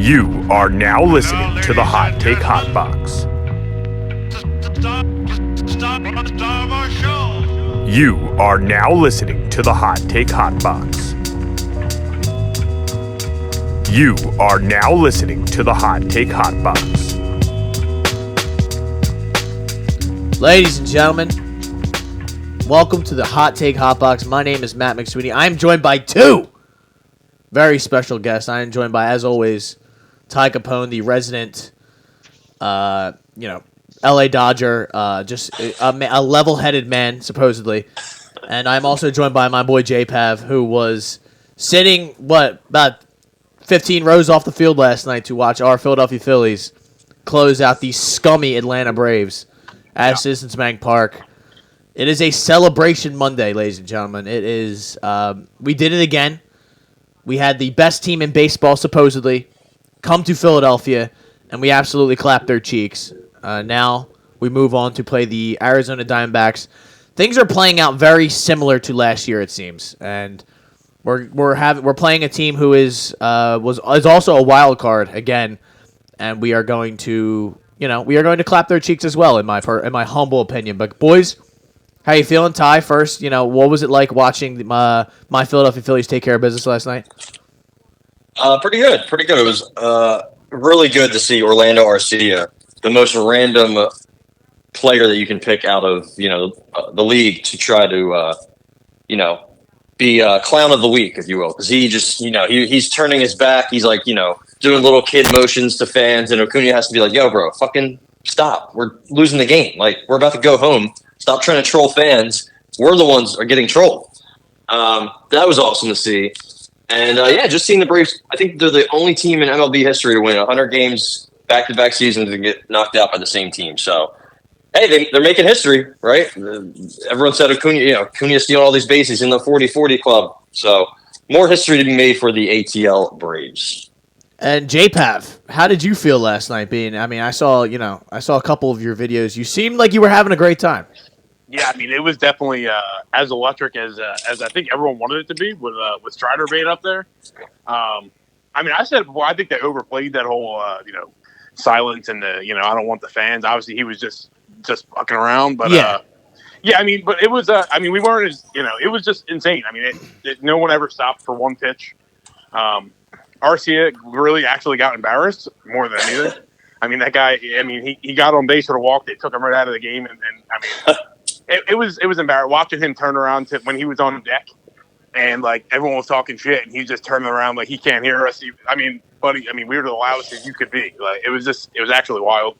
You are now listening to the Hot Take Hotbox. You are now listening to the Hot Take Hotbox. You are now listening to the Hot Take Hotbox. Ladies and gentlemen, welcome to the Hot Take Hotbox. My name is Matt McSweeney. I am joined by two very special guests. I am joined by, as always, Ty Capone, the resident, LA Dodger, just a level-headed man, supposedly. And I'm also joined by my boy J-Pav, who was sitting, about 15 rows off the field last night to watch our Philadelphia Phillies close out the scummy Atlanta Braves at Citizens Bank Park. It is a celebration Monday, ladies and gentlemen. It is, we did it again. We had the best team in baseball, supposedly, come to Philadelphia, and we absolutely clapped their cheeks. Now we move on to play the Arizona Diamondbacks. Things are playing out very similar to last year, it seems, and we're playing a team who is also a wild card again, and we are going to clap their cheeks as well, in my humble opinion. But boys, how you feeling, Ty? First, what was it like watching my Philadelphia Phillies take care of business last night? Pretty good. It was really good to see Orlando Arcia, the most random player that you can pick out of the league, to try to be clown of the week, if you will, because he just he's turning his back. He's like doing little kid motions to fans, and Acuna has to be like, "Yo, bro, fucking stop! We're losing the game. Like, we're about to go home. Stop trying to troll fans. We're the ones are getting trolled." That was awesome to see. And, just seeing the Braves, I think they're the only team in MLB history to win 100 games back-to-back seasons and get knocked out by the same team. So, hey, they're making history, right? Everyone said Acuna stealing all these bases in the 40-40 club. So, more history to be made for the ATL Braves. And J-Pav, how did you feel last night? I saw a couple of your videos. You seemed like you were having a great time. Yeah, it was definitely as electric as I think everyone wanted it to be with Strider being up there. I said before, I think they overplayed that whole silence and the I don't want the fans. Obviously, he was just fucking around, but but it was we weren't as it was just insane. No one ever stopped for one pitch. Arcia really actually got embarrassed more than anything. That guy. He got on base for a walk. They took him right out of the game, and It was embarrassing watching him turn around when he was on deck, and like everyone was talking shit, and he just turned around like he can't hear us. Buddy, we were the loudest as you could be. Like it was actually wild.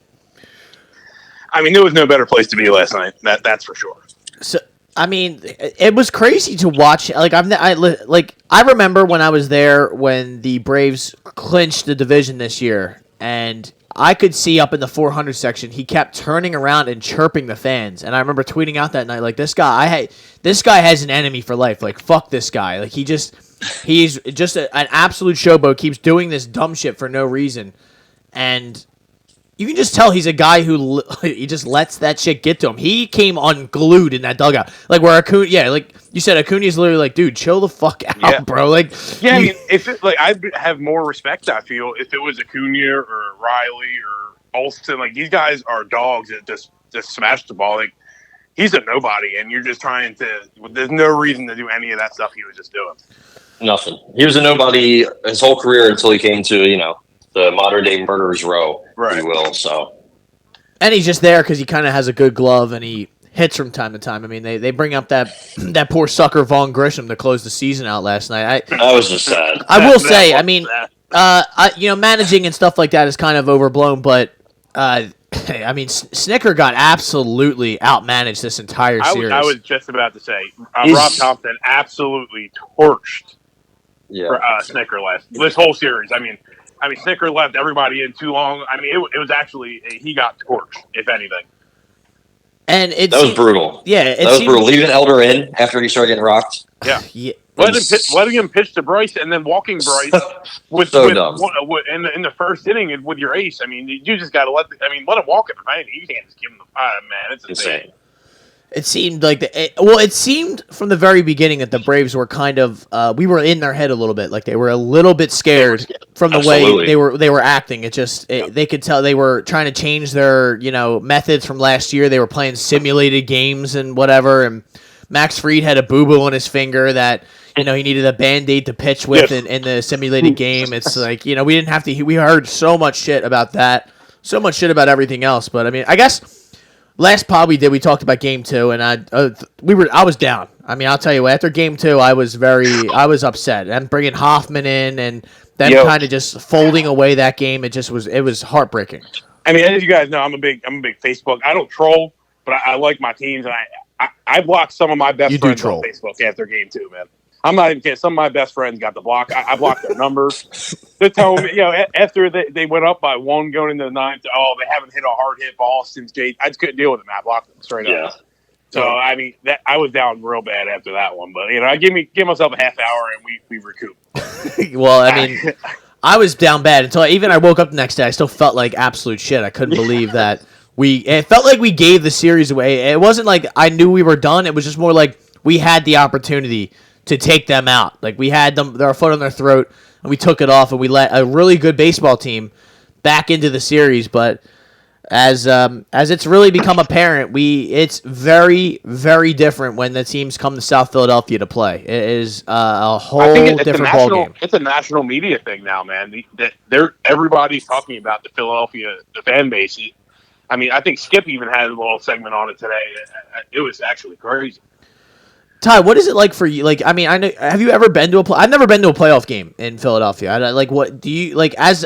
There was no better place to be last night. That's for sure. So it was crazy to watch. Like I remember when I was there when the Braves clinched the division this year, and I could see up in the 400 section, he kept turning around and chirping the fans. And I remember tweeting out that night, like, this guy has an enemy for life. Like, fuck this guy. Like, he's just an absolute showboat, keeps doing this dumb shit for no reason. And you can just tell he's a guy who he just lets that shit get to him. He came unglued in that dugout. Like, where Acuna, like you said, Acuna's literally like, dude, chill the fuck out, bro. Like, I'd have more respect, I feel, if it was Acuna or Riley or Olsen. Like, these guys are dogs that just smash the ball. Like, he's a nobody, and you're just trying to. There's no reason to do any of that stuff he was just doing. Nothing. He was a nobody his whole career until he came to the modern day murderer's row, if you will. So, and he's just there because he kind of has a good glove and he hits from time to time. They bring up that poor sucker Vaughn Grisham to close the season out last night. That was just sad. I will say, managing and stuff like that is kind of overblown, but Snicker got absolutely outmanaged this entire series. I was just about to say, Rob Thompson absolutely torched Snicker this whole series. Snicker left everybody in too long. It was actually he got torched, if anything. And that was brutal. Yeah, that was brutal. Leaving Elder in after he started getting rocked. Yeah. Letting him pitch to Bryce and then walking Bryce in the first inning with your ace. You just got to let him walk it. You can't just give him the man. It's insane. It seemed like it seemed from the very beginning that the Braves were kind of we were in their head a little bit, like they were a little bit scared from the way they were acting. They could tell they were trying to change their methods from last year. They were playing simulated games and whatever. And Max Fried had a boo-boo on his finger that he needed a Band-Aid to pitch with in the simulated game. It's like we didn't have to. We heard so much shit about that, so much shit about everything else. But I mean, I guess. Last pod we talked about Game 2, and I was down. I mean, I'll tell you, after Game 2, I was upset. And bringing Hoffman in and them kind of just folding away that game, it was heartbreaking. I mean, as you guys know, I'm a big Facebook. I don't troll, but I like my teams, and I blocked some of my best friends on Facebook after Game 2, man. I'm not even kidding. Some of my best friends got the block. I blocked their numbers. They're telling me, after they went up by 1 going into the 9th, they haven't hit a hard hit ball since Jade. I just couldn't deal with it, man. I blocked them straight up. So, I mean, I was down real bad after that one. But, I give myself a half hour, and we recouped. Well, I mean, I was down bad until I woke up the next day. I still felt like absolute shit. I couldn't believe that it felt like we gave the series away. It wasn't like I knew we were done. It was just more like we had the opportunity to take them out. Like we had their foot on their throat, and we took it off, and we let a really good baseball team back into the series. But as it's really become apparent, it's very, very different when the teams come to South Philadelphia to play. It is a whole different ballgame. It's a national media thing now, man. Everybody's talking about the Philadelphia fan base. I mean, I think Skip even had a little segment on it today. It was actually crazy. Ty, what is it like for you? Like, I mean, I know. Have you ever been to I've never been to a playoff game in Philadelphia. What do you like as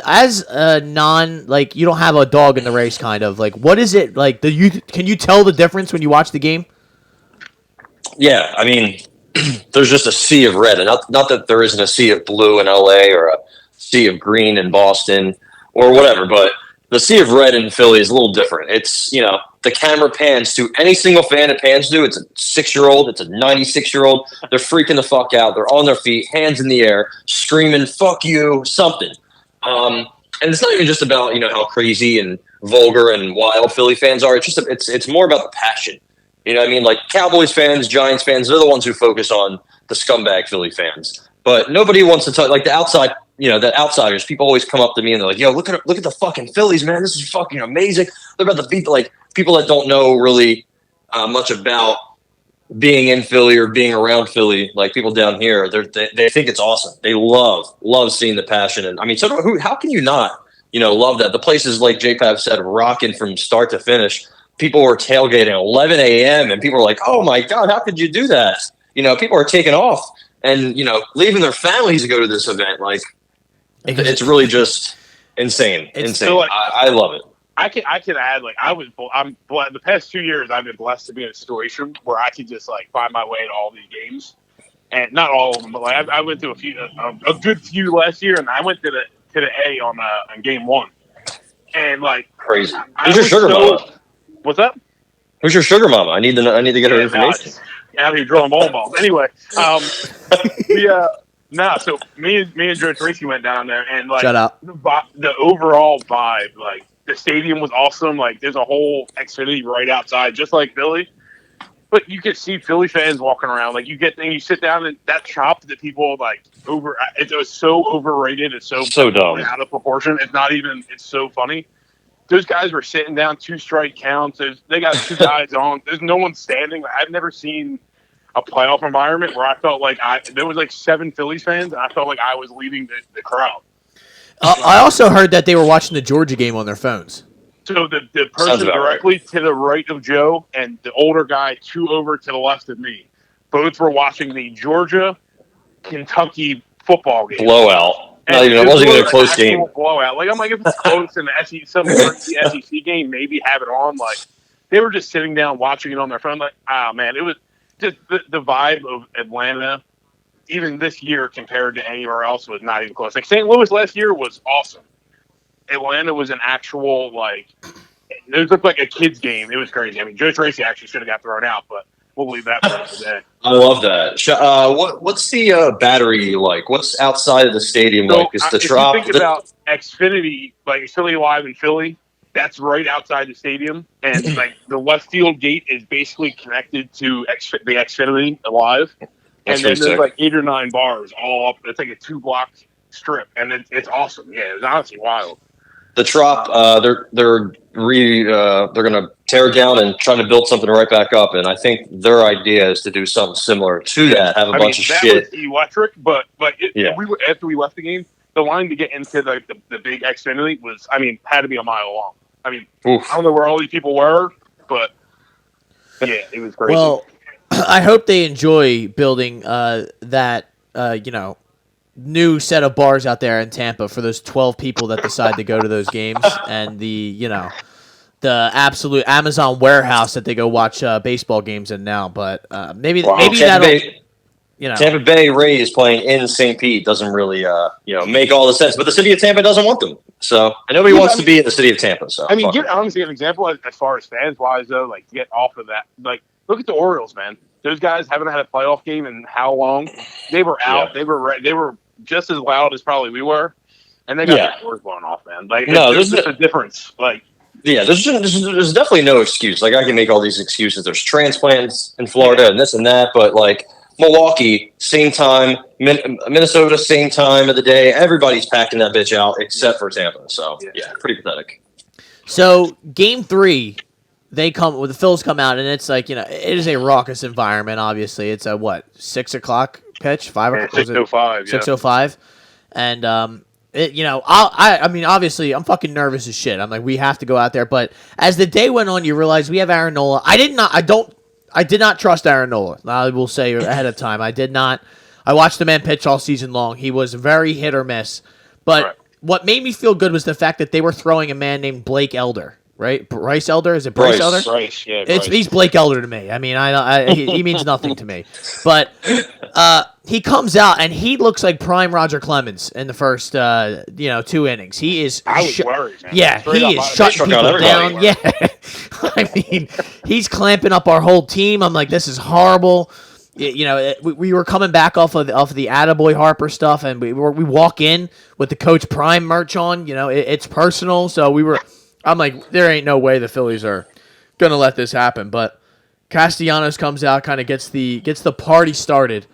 a non you don't have a dog in the race kind of like? What is it like? Can you tell the difference when you watch the game? Yeah, I mean, there's just a sea of red, and not that there isn't a sea of blue in LA or a sea of green in Boston or whatever, but the sea of red in Philly is a little different. It's the camera pans to any single fan it pans to. It's a 6-year-old. It's a 96-year-old. They're freaking the fuck out. They're on their feet, hands in the air, screaming, fuck you, something. And it's not even just about, how crazy and vulgar and wild Philly fans are. It's more about the passion. You know what I mean? Like Cowboys fans, Giants fans, they're the ones who focus on the scumbag Philly fans. But nobody wants to talk, like the outside, the outsiders. People always come up to me and they're like, yo, look at the fucking Phillies, man. This is fucking amazing. They're about to beat, people that don't know really much about being in Philly or being around Philly, like people down here, they think it's awesome. They love seeing the passion. And I mean, how can you not, love that? The place is, like J-Pav said, rocking from start to finish. People were tailgating at 11 a.m. and people were like, oh my God, how could you do that? People are taking off and, leaving their families to go to this event. Like, it's really just insane. Insane. So, I love it. I can add, I'm the past 2 years I've been blessed to be in a situation where I can just find my way to all these games, and not all of them, but I went to a good few last year, and I went to the A on game 1, and crazy. Who's your sugar mama? What's that? Who's your sugar mama? I need to get her information. Out here drawing bowling balls. Anyway, so me and Joe Tracy went down there, and shut up. The overall vibe, the stadium was awesome. There's a whole Xfinity right outside, just like Philly. But you could see Philly fans walking around. You sit down and that chop that people it was so overrated. It's so dumb, out of proportion. It's not even. It's so funny. Those guys were sitting down 2-strike counts. They got 2 guys on. There's no one standing. I've never seen a playoff environment where I felt like there was 7 Phillies fans, and I felt like I was leading the crowd. I also heard that they were watching the Georgia game on their phones. So the person directly to the right of Joe and the older guy 2 over to the left of me, both were watching the Georgia-Kentucky football game. Blowout. It wasn't even a close game. Blowout. I'm like, if it's close in the SEC game, maybe have it on. They were just sitting down watching it on their phone. Man, it was just the vibe of Atlanta. Even this year compared to anywhere else was not even close. St. Louis last year was awesome. Atlanta was an actual, it looked like a kid's game. It was crazy. I mean, Joe Tracy actually should have got thrown out, but we'll leave that for today. I love that. What's the battery like? What's outside of the stadium like? Is the If you think about Xfinity, Philly Live in Philly, that's right outside the stadium, and like the left field gate is basically connected to the Xfinity Live, and then there's like 8 or 9 bars all up. It's like a 2-block strip, and it's awesome. Yeah, it was honestly wild. The Trop, they're gonna tear down and try to build something right back up, and I think their idea is to do something similar to that. Have a bunch of that shit. Was electric, but after we left the game, the line to get into the big Xfinity was, had to be a mile long. I don't know where all these people were, but yeah, it was crazy. Well, I hope they enjoy building that new set of bars out there in Tampa for those 12 people that decide to go to those games, and the absolute Amazon warehouse that they go watch baseball games in now. But maybe that'll. Tampa Bay Rays playing in St. Pete doesn't really, make all the sense. But the city of Tampa doesn't want them. So, and nobody wants to be in the city of Tampa. So, honestly, an example as far as fans wise, though, like to get off of that, like look at the Orioles, man. Those guys haven't had a playoff game in how long? They were out. Yeah. They were just as loud as probably we were, and they got their doors blown off, man. Like, there's just a difference. Like, yeah, there's definitely no excuse. Like, I can make all these excuses. There's transplants in Florida and this and that, but like. Milwaukee, same time. Minnesota, same time of the day. Everybody's packing that bitch out except for Tampa. So, yeah, pretty pathetic. So, Game 3, the Phils come out, and it's like, it is a raucous environment, obviously. It's a, 6 o'clock pitch? 5 o'clock? 6:05, 6:05. And, obviously, I'm fucking nervous as shit. I'm like, we have to go out there. But as the day went on, you realize we have Aaron Nola. I did not trust Aaron Nola. I will say ahead of time. I did not. I watched the man pitch all season long. He was very hit or miss. But what made me feel good was the fact that they were throwing a man named Blake Elder, right? Bryce Elder? Is it Bryce Elder? Bryce, yeah. Bryce. He's Blake Elder to me. I mean, he means nothing to me. But he comes out, and he looks like prime Roger Clemens in the first 2 innings. He is. I was worried, man. Yeah, he is shutting people down. Yeah. I mean, he's clamping up our whole team. I'm like, this is horrible. We were coming back off of the Attaboy Harper stuff, and we walk in with the Coach Prime merch on. It's personal, so I'm like, there ain't no way the Phillies are gonna let this happen. But Castellanos comes out, kind of gets the party started,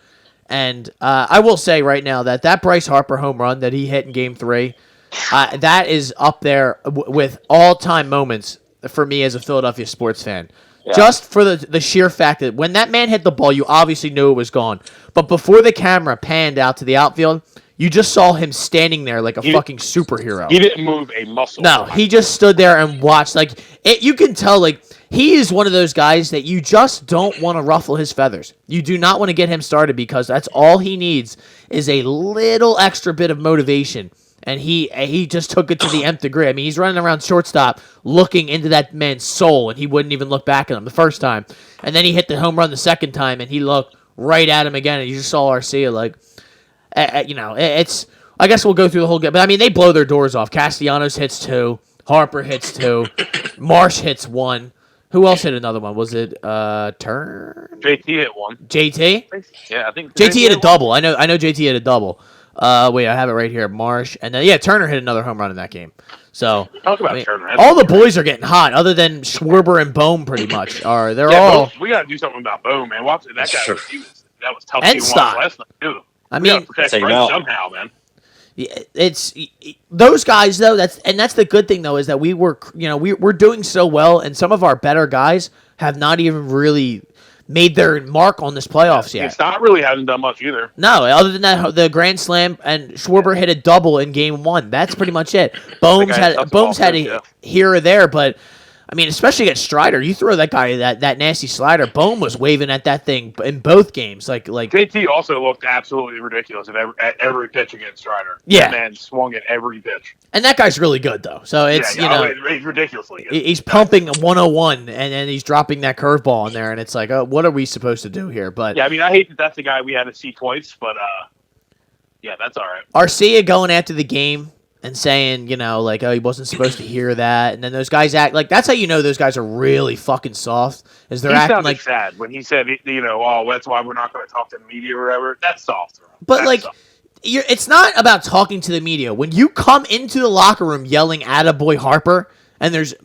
and I will say right now that Bryce Harper home run that he hit in Game 3, that is up there with all-time moments for me as a Philadelphia sports fan. Yeah. Just for the sheer fact that when that man hit the ball, you obviously knew it was gone. But before the camera panned out to the outfield, you just saw him standing there like a fucking superhero. He didn't move a muscle. No, he just stood there and watched. Like, you can tell, like, he is one of those guys that you just don't want to ruffle his feathers. You do not want to get him started because that's all he needs is a little extra bit of motivation. And he just took it to the nth degree. I mean, he's running around shortstop looking into that man's soul, and he wouldn't even look back at him the first time. And then he hit the home run the second time, and he looked right at him again, and you just saw Arcia. Like, it's... I guess we'll go through the whole game. But, I mean, they blow their doors off. Castellanos hits 2. Harper hits 2. Marsh hits 1. Who else hit another one? Was it Turner? JT hit 1. JT? Yeah, I think... JT hit a double. I know JT hit a double. Wait, I have it right here. Marsh, and then Turner hit another home run in that game. So talk about Turner. All the boys are getting hot, other than Schwarber and Bohm, pretty much. They're all. We got to do something about Bohm, man. Watch that guy. That was tough. And Stock. Last night too. I mean, somehow, man. It's those guys though. That's the good thing though is that we're doing so well, and some of our better guys have not even really made their mark on this playoffs yet. Stott really hasn't done much either. No, other than that, the grand slam, and Schwarber hit a double in Game 1. That's pretty much it. Bohm's had a here or there, but I mean, especially against Strider, you throw that guy that nasty slider. Bohm was waving at that thing in both games. Like JT also looked absolutely ridiculous at every pitch against Strider. Yeah, that man swung at every pitch. And that guy's really good though. So it's he's ridiculously good. He's pumping 101 and he's dropping that curveball in there, and it's like, oh, what are we supposed to do here? But yeah, I mean, I hate that that's the guy we had to see twice, but yeah, that's all right. Arcia going after the game and saying, like, oh, he wasn't supposed to hear that. And then those guys act like, that's how you know those guys are really fucking soft, is they're acting like sad when he said, oh, that's why we're not going to talk to the media or whatever. That's soft. But that's soft. It's not about talking to the media. When you come into the locker room yelling "Attaboy Harper," and there's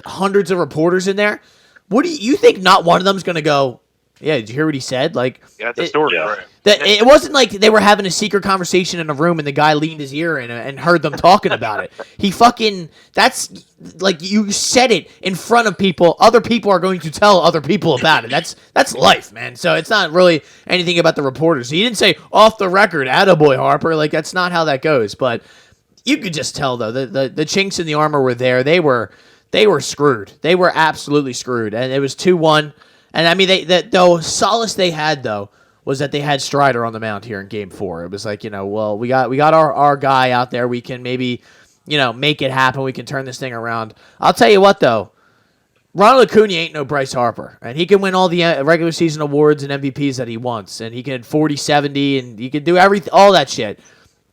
hundreds of reporters in there, what do you think? Not one of them's going to go, yeah, did you hear what he said? Like, Yeah, that's a story. yeah. Right. that it wasn't like they were having a secret conversation in a room and the guy leaned his ear in and heard them talking about it. He fucking, that's like, you said it in front of people. Other people are going to tell other people about it. That's life, man. So it's not really anything about the reporters. He didn't say off the record, attaboy Harper. Like, that's not how that goes. But you could just tell though, the chinks in the armor were there. They were screwed. They were absolutely screwed. And it was 2-1. And I mean, the solace they had though was that they had Strider on the mound here in Game 4. It was like, well, we got our guy out there. We can maybe, make it happen. We can turn this thing around. I'll tell you what though, Ronald Acuna ain't no Bryce Harper, and he can win all the regular season awards and MVPs that he wants, and he can 40-70, and he can do all that shit.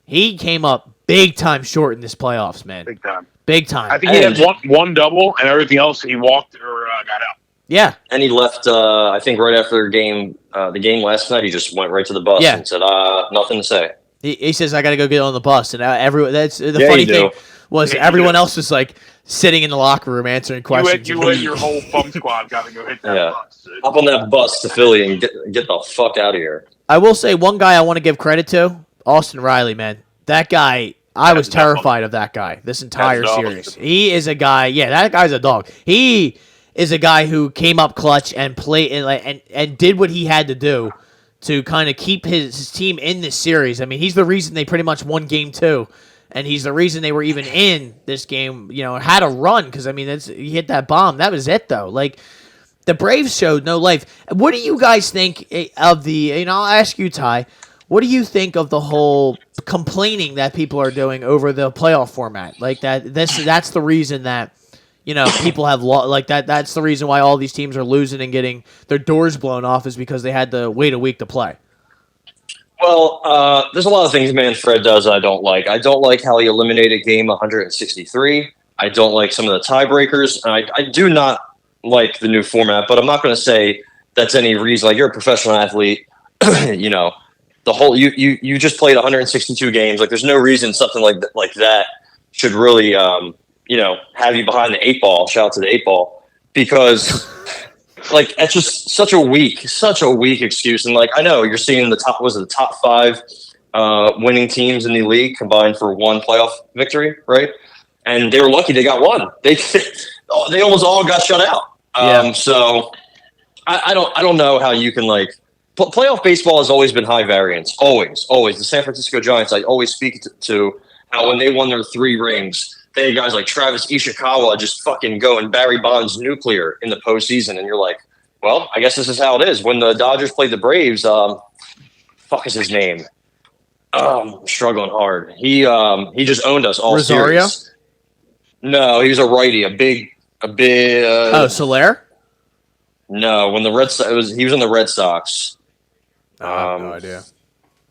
He came up big time short in this playoffs, man. Big time. Big time. I think he had one double, and everything else he walked or got out. Yeah. And he left, I think, right after the game last night. He just went right to the bus and said, nothing to say. He says, I got to go get on the bus. And that's the Yeah, funny thing was everyone else was like sitting in the locker room answering questions. You and your whole bum squad got to go hit that bus. Hop on that bus to Philly and get the fuck out of here. I will say one guy I want to give credit to, Austin Riley, man. That guy, I was terrified of that guy this entire series. He is a guy, that guy's a dog. He is a guy who came up clutch and played and did what he had to do to kind of keep his team in this series. I mean, he's the reason they pretty much won Game 2, and he's the reason they were even in this game, had a run, because, I mean, he hit that bomb. That was it, though. Like, the Braves showed no life. What do you guys think of the, I'll ask you, Ty, what do you think of the whole complaining that people are doing over the playoff format? Like, that's the reason that, people have like that. That's the reason why all these teams are losing and getting their doors blown off, is because they had to wait a week to play. Well, there's a lot of things Manfred does I don't like. I don't like how he eliminated game 163. I don't like some of the tiebreakers. I do not like the new format, but I'm not going to say that's any reason. Like, you're a professional athlete, the whole you just played 162 games. Like, there's no reason something like that should really have you behind the 8 ball. Shout out to the 8 ball, because like, that's just such a weak excuse. And like, I know you're seeing the top 5 winning teams in the league combined for one playoff victory, right? And they were lucky they got one. They almost all got shut out. So I don't know how you can like. Playoff baseball has always been high variance. Always. The San Francisco Giants, I always speak to how when they won their 3 rings, they had guys like Travis Ishikawa just fucking going Barry Bonds nuclear in the postseason. And you're like, well, I guess this is how it is. When the Dodgers played the Braves, fuck is his name? I'm struggling hard. He just owned us all Rosario? series. No, he was a righty, a big. Soler? No, when the Red Sox, he was in the Red Sox. I have no idea.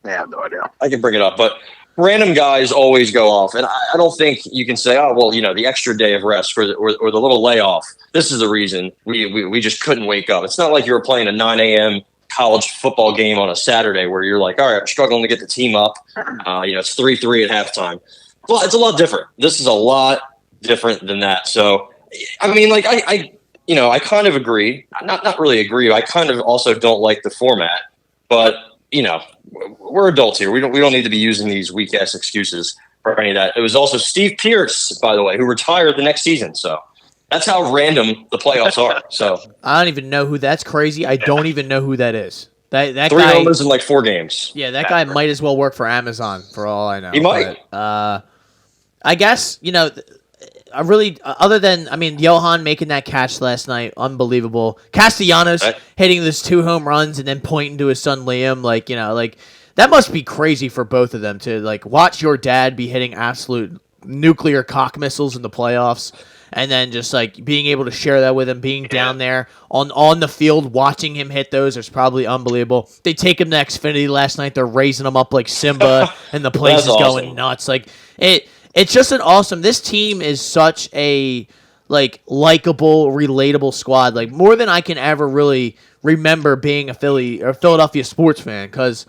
I have no idea. I can bring it up, but random guys always go off, and I don't think you can say, oh, well, the extra day of rest or the little layoff. This is the reason we just couldn't wake up. It's not like you were playing a 9 a.m. college football game on a Saturday where you're like, all right, I'm struggling to get the team up. It's 3-3 at halftime. Well, it's a lot different. This is a lot different than that. So, I mean, like, I kind of agree. Not really agree. I kind of also don't like the format, but we're adults here. We don't need to be using these weak ass excuses for any of that. It was also Steve Pierce, by the way, who retired the next season. So that's how random the playoffs are. So I don't even know who. That's crazy. I don't even know who that is. That 3 guy, homers in like 4 games. Yeah, that guy might as well work for Amazon for all I know. He might. But, I guess I really, other than, Johan making that catch last night, unbelievable. Castellanos hitting those 2 home runs and then pointing to his son Liam, that must be crazy for both of them to watch your dad be hitting absolute nuclear cock missiles in the playoffs, and then just being able to share that with him, being down there on the field, watching him hit those is probably unbelievable. They take him to Xfinity last night. They're raising him up like Simba, and the place is going nuts. It's just an awesome. This team is such a likable, relatable squad. More than I can ever really remember being a Philly or Philadelphia sports fan. Because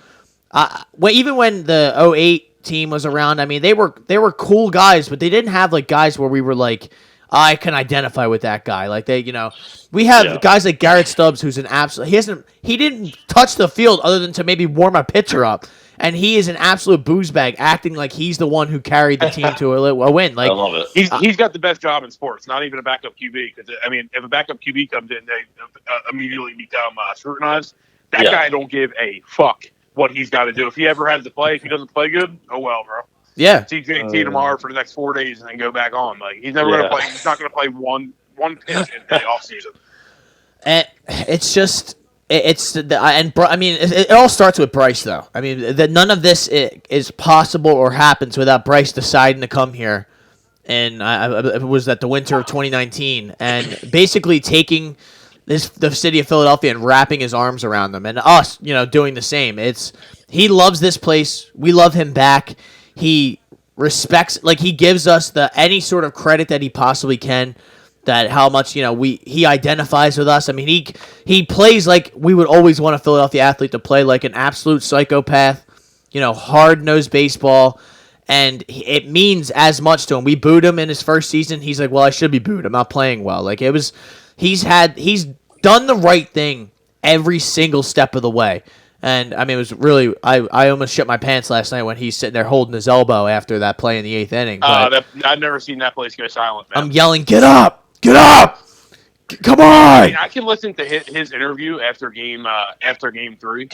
even when the '08 team was around, they were cool guys, but they didn't have guys where we were I can identify with that guy. Like we have guys like Garrett Stubbs, who's an absolute. He didn't touch the field other than to maybe warm a pitcher up, and he is an absolute booze bag, acting like he's the one who carried the team to a win. Like I love it. He's got the best job in sports, not even a backup QB. Because if a backup QB comes in, they immediately become scrutinized. That guy don't give a fuck what he's got to do. If he ever has to play, if he doesn't play good, oh well, bro. Yeah. CJT tomorrow for the next 4 days and then go back on. Like he's never going to play. He's not going to play one pitch in the offseason. And it's just it all starts with Bryce though. I mean, none of this is possible or happens without Bryce deciding to come here. And it was at the winter of 2019, and basically taking the city of Philadelphia and wrapping his arms around them, and us, doing the same. He loves this place. We love him back. He respects, he gives us any sort of credit that he possibly can. That how much he identifies with us. I mean, he plays like we would always want a Philadelphia athlete to play, like an absolute psychopath. Hard-nosed baseball. And it means as much to him. We booed him in his first season. He's like, well, I should be booed. I'm not playing well. He's done the right thing every single step of the way. And, I mean, it was really – I almost shit my pants last night when he's sitting there holding his elbow after that play in the 8th inning. I've never seen that place go silent, man. I'm yelling, get up! Get up! Come on! I can listen to his interview after game 3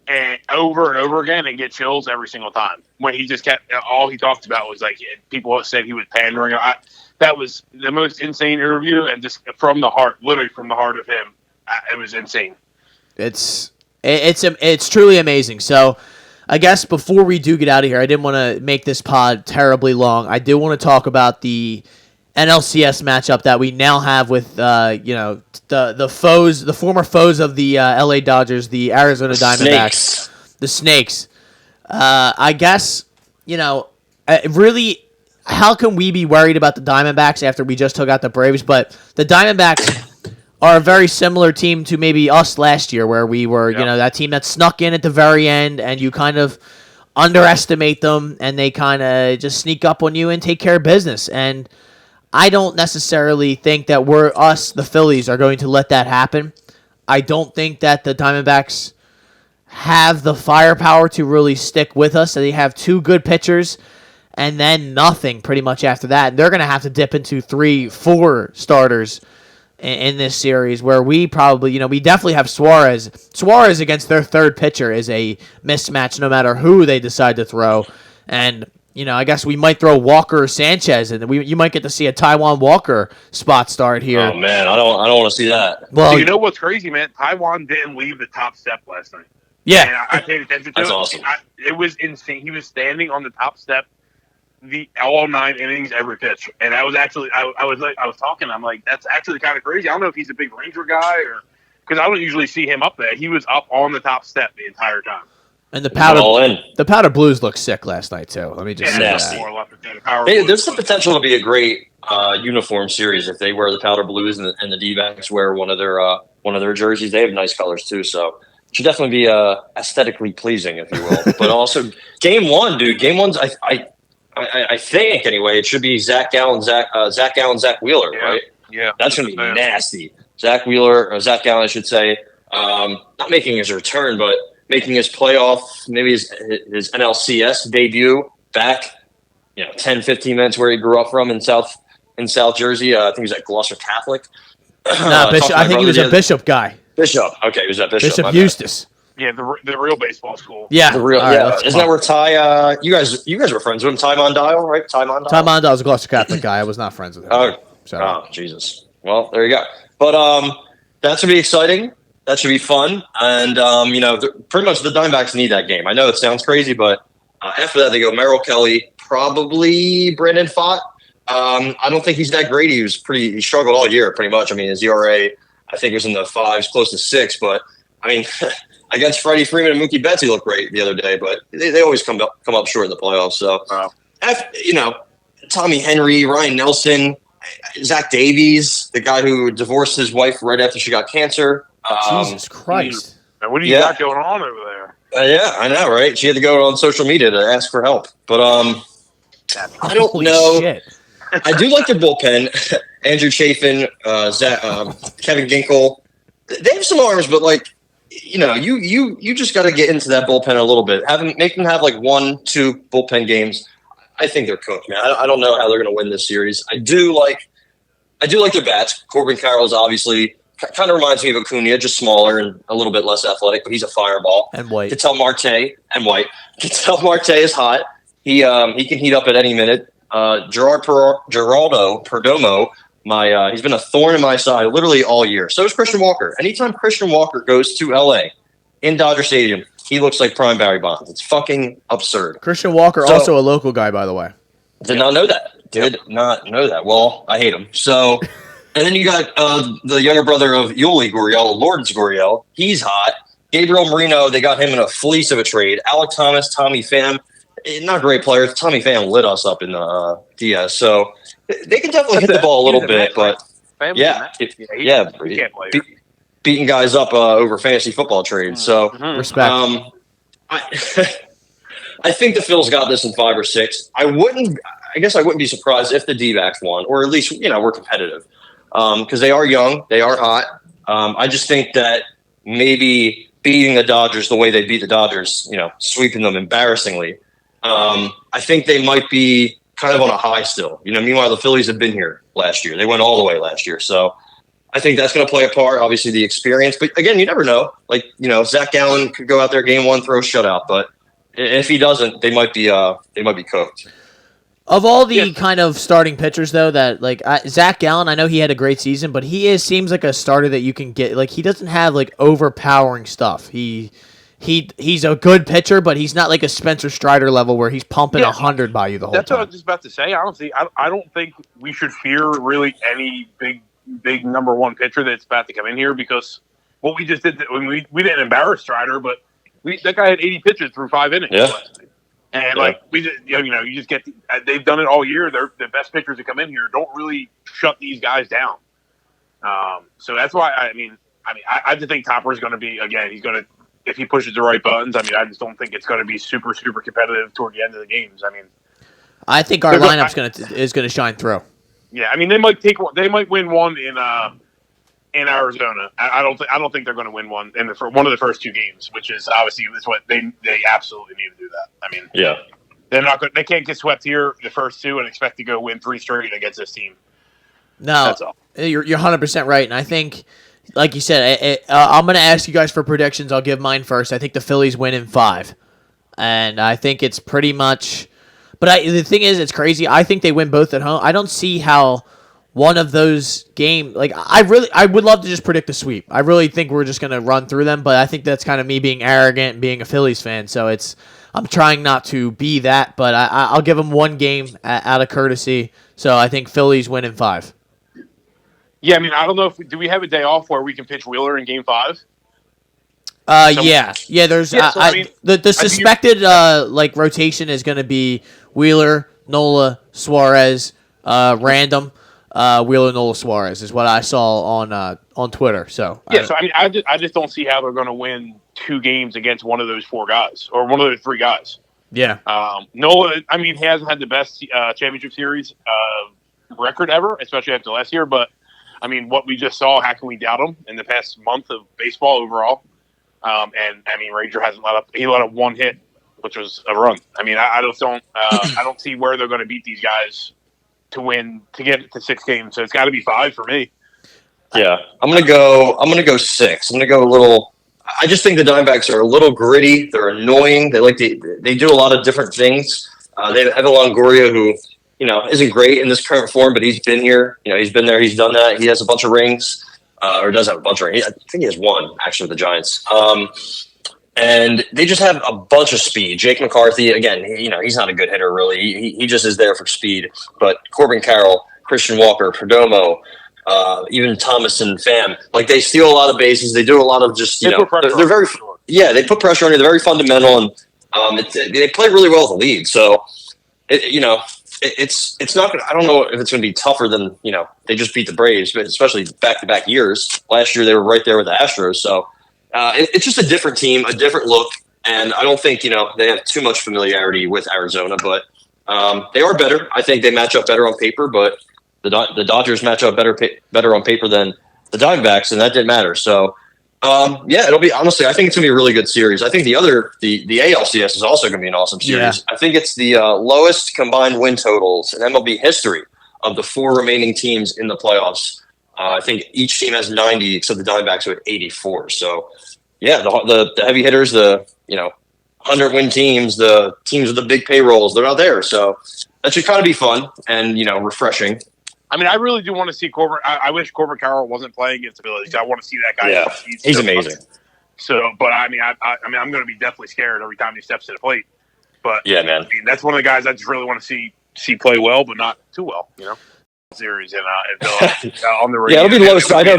and over again and get chills every single time. When he just kept – all he talked about was, people said he was pandering. That was the most insane interview, and just from the heart, literally from the heart of him, it was insane. It's truly amazing. So, I guess before we do get out of here, I didn't want to make this pod terribly long. I do want to talk about the NLCS matchup that we now have with the foes, the former foes of the LA Dodgers, the Arizona Diamondbacks, the Snakes. I guess really, how can we be worried about the Diamondbacks after we just took out the Braves? But the Diamondbacks are a very similar team to maybe us last year, where we were that team that snuck in at the very end, and you kind of underestimate them, and they kind of just sneak up on you and take care of business. And I don't necessarily think that the Phillies, are going to let that happen. I don't think that the Diamondbacks have the firepower to really stick with us. So they have 2 good pitchers and then nothing pretty much after that. And they're going to have to dip into 3-4 starters in this series, where we probably, we definitely have Suarez. Suarez against their third pitcher is a mismatch no matter who they decide to throw. And I guess we might throw Walker or Sanchez, and you might get to see a Taiwan Walker spot start here. Oh man, I don't want to see that. Well, so you know what's crazy, man? Taiwan didn't leave the top step last night. Yeah, and I paid attention to That's it. awesome. It was insane. He was standing on the top step all 9 innings, every pitch, and I was actually I was talking. I'm like, that's actually kind of crazy. I don't know if he's a big Ranger guy or because I don't usually see him up there. He was up on the top step the entire time. And the powder blues looked sick last night too. Let me just say that. There's the potential to be a great uniform series if they wear the powder blues and the D-backs wear one of their jerseys. They have nice colors too, so it should definitely be aesthetically pleasing, if you will. But also, game 1, dude. Game 1's I think anyway. It should be Zach Gallen, Zach Wheeler, right? Yeah, that's gonna be nasty. Zach Gallen, I should say, not making his return, but making his playoff, maybe his NLCS debut back, 10, 15 minutes where he grew up from in South Jersey. I think he was at Gloucester Catholic. No, Bishop. I think he was a Bishop guy. Bishop. Okay, he was at Bishop. Bishop Eustace. Yeah, the real baseball school. Yeah, the real. Right, isn't that where Ty? You guys were friends with him. Ty Mondale, right? Ty Mondale was a Gloucester Catholic guy. I was not friends with him. Oh, Jesus. Well, there you go. But that should be exciting. That should be fun. And, pretty much the Diamondbacks need that game. I know it sounds crazy, but after that, they go Merrill Kelly, probably Brandon Pfaadt. I don't think he's that great. He struggled all year, pretty much. I mean, his ERA, I think, was in the 5s, close to 6. But, I mean, against Freddie Freeman and Mookie Betts, he looked great the other day. But they always come up short in the playoffs. So, Tommy Henry, Ryan Nelson, Zach Davies, the guy who divorced his wife right after she got cancer. Jesus Christ. What do you got going on over there? Yeah, I know, right? She had to go on social media to ask for help. But I don't know. Shit. I do like their bullpen. Andrew Chafin, Kevin Ginkel. They have some arms, but like, you just got to get into that bullpen a little bit. Make them have like 1-2 bullpen games. I think they're cooked, man. I don't know how they're going to win this series. I do like their bats. Corbin Carroll is obviously kind of reminds me of Acuna, just smaller and a little bit less athletic, but he's a fireball. And White. Ketel Marte and White. Ketel Marte is hot. He can heat up at any minute. Geraldo Perdomo, he's been a thorn in my side literally all year. So is Christian Walker. Anytime Christian Walker goes to LA in Dodger Stadium, he looks like prime Barry Bonds. It's fucking absurd. Christian Walker, also a local guy, by the way. Did not know that. Did not know that. Well, I hate him. So, and then you got the younger brother of Yuli Gurriel, Lourdes Gurriel. He's hot. Gabriel Marino, they got him in a fleece of a trade. Alec Thomas, Tommy Pham, not great players. Tommy Pham lit us up in the DS. So they can definitely hit the ball a little bit, but beating guys up over fantasy football trades. So respect. I think the Phils got this in 5 or 6. I guess I wouldn't be surprised if the D-backs won, or at least we're competitive because they are young, they are hot. I just think that maybe beating the Dodgers the way they beat the Dodgers, sweeping them embarrassingly. I think they might be kind of on a high still. Meanwhile, the Phillies have been here last year. They went all the way last year, so I think that's going to play a part. Obviously, the experience, but again, you never know. Like Zach Gallen could go out there game 1, throw a shutout, but if he doesn't, they might be cooked. Of all the kind of starting pitchers, though, that Zach Gallen, I know he had a great season, but seems like a starter that you can get. Like he doesn't have overpowering stuff. He's a good pitcher, but he's not like a Spencer Strider level where he's pumping 100 by you the whole time. That's what I was just about to say. Honestly, I don't think we should fear really any big number one pitcher that's about to come in here because what we just did, we didn't embarrass Strider, but that guy had 80 pitches through 5 innings. Yeah. And we just, you just get they've done it all year. They're the best pitchers that come in here don't really shut these guys down. So that's why I just think Topper's going to be he's going to, if he pushes the right buttons. I just don't think it's going to be super super competitive toward the end of the games. I think our lineup's is going to shine through. Yeah, they might win one in Arizona. I don't think they're going to win one for one of the first 2 games, which is obviously what they absolutely need to do that. They're not good. They can't get swept here the first 2 and expect to go win 3 straight against this team. No, that's all. You're 100% right, and I think, like you said, I'm going to ask you guys for predictions. I'll give mine first. I think the Phillies win in 5, and I think it's pretty much. But the thing is, it's crazy. I think they win both at home. I don't see how one of those games, I would love to just predict a sweep. I really think we're just going to run through them, but I think that's kind of me being arrogant and being a Phillies fan. So I'm trying not to be that, but I'll give them one game out of courtesy. So I think Phillies win in 5. Yeah, I don't know do we have a day off where we can pitch Wheeler in Game 5? Yeah. There's the suspected rotation is going to be Wheeler, Nola, Suarez, random. Wheeler, Nola, Suarez is what I saw on Twitter. So I just don't see how they're going to win 2 games against one of those 4 guys or one of those 3 guys. Yeah. Nola, he hasn't had the best championship series record ever, especially after last year. But what we just saw, how can we doubt him in the past month of baseball overall? Ranger hasn't he let up 1 hit, which was a run. I don't see where they're going to beat these guys to win to get to 6 games. So it's got to be 5 for me. Yeah, I'm gonna go 6. I'm gonna go a little. I just think the Diamondbacks are a little gritty. They're annoying. They do a lot of different things. They have Evan Longoria, who isn't great in this current form, but he's been here. He's been there. He's done that. He has a bunch of rings, or does have a bunch of rings. I think he has 1 actually with the Giants. And they just have a bunch of speed. Jake McCarthy, again, he's not a good hitter really. He just is there for speed. But Corbin Carroll, Christian Walker, Perdomo, even Thomas and Pham, they steal a lot of bases. They do a lot of just they're very they put pressure on you. They're very fundamental, and they play really well with the lead. So it's not gonna. I don't know if it's going to be tougher than they just beat the Braves, but especially back-to-back years. Last year they were right there with the Astros. So. It's just a different team, a different look, and I don't think they have too much familiarity with Arizona, but they are better. I think they match up better on paper, but the Dodgers match up better on paper than the Diamondbacks, and that didn't matter. So, it'll be honestly. I think it's gonna be a really good series. I think the ALCS is also gonna be an awesome series. Yeah. I think it's the lowest combined win totals in MLB history of the 4 remaining teams in the playoffs. I think each team has 90, except the Diamondbacks who had 84. So, yeah, the heavy hitters, 100-win teams, the teams with the big payrolls, they're not there. So that should kind of be fun and, refreshing. I mean, I really do want to see Corbin. I wish Corbin Carroll wasn't playing against the Phillies. I want to see that guy. Yeah, he's amazing. So, but I mean, I'm going to be definitely scared every time he steps to the plate. But yeah, man, I mean, that's one of the guys I just really want to see play well, but not too well. Series and on the it'll be low. I know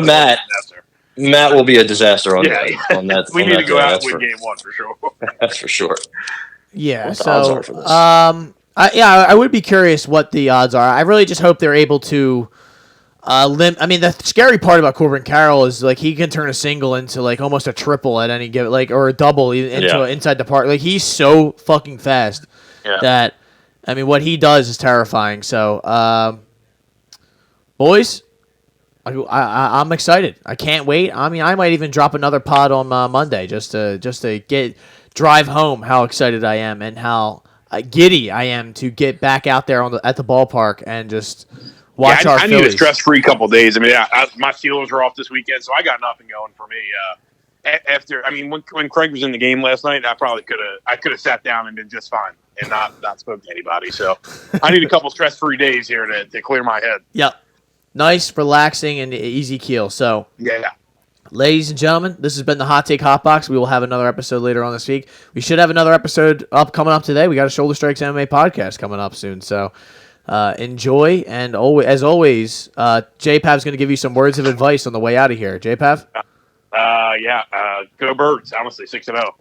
Matt will be a disaster on that. We need to go out and win game 1 for sure. That's for sure. Yeah. What the odds are for this? I would be curious what the odds are. I really just hope they're able to I mean, the scary part about Corbin Carroll is he can turn a single into almost a triple at any given, or a double into inside the park. He's so fucking fast that what he does is terrifying. So, boys, I'm excited. I can't wait. I mean, I might even drop another pod on Monday just to drive home how excited I am and how giddy I am to get back out there at the ballpark and just watch our Phillies. I need a stress-free couple days. I mean, my Steelers are off this weekend, so I got nothing going for me. When Craig was in the game last night, I probably could have sat down and been just fine and not spoke to anybody. So I need a couple stress-free days here to clear my head. Yep. Nice, relaxing, and easy keel. So, yeah. Ladies and gentlemen, this has been the Hot Take Hot Box. We will have another episode later on this week. We should have another episode coming up today. We got a Shoulder Strikes MMA podcast coming up soon. So, enjoy. And as always, JPav's going to give you some words of advice on the way out of here. JPav? Go Birds. Honestly, 6-0.